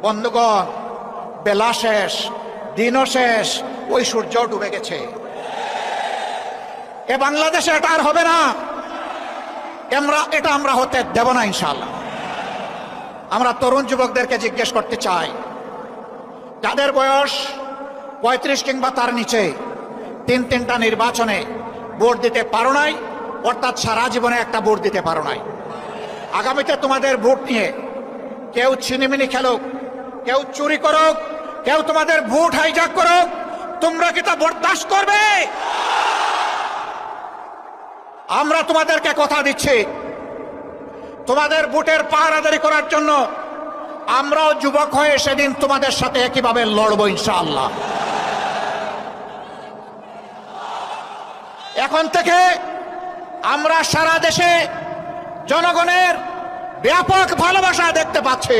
বন্ধুগণ, বেলা শেষ, দিনও শেষ, ওই সূর্য ডুবে গেছে। এ বাংলাদেশে এটা আর হবে না। এটা আমরা হতে দেব না ইনশাআল্লাহ। আমরা তরুণ যুবকদেরকে জিজ্ঞেস করতে চাই, যাদের বয়স 35 কিংবা তার নিচে, তিনটা নির্বাচনে ভোট দিতে পারো নাই, অর্থাৎ সারা জীবনে একটা ভোট দিতে পারো নাই। আগামীতে তোমাদের ভোট নিয়ে কেউ ছিনিমিনি খেলুক, কেউ চুরি করুক, কেউ তোমাদের ভোট হাইজ্যাক করুক, তোমরা কি তা বরদাস্ত করবে? আমরা তোমাদেরকে কথা দিচ্ছি, তোমাদের ভোটের পাহারাদারি করার জন্য আমরাও যুবক হয়ে সেদিন তোমাদের সাথে একইভাবে লড়বো ইনশাআল্লাহ। এখন থেকে আমরা সারা দেশে জনগণের ব্যাপক ভালোবাসা দেখতে পাচ্ছি।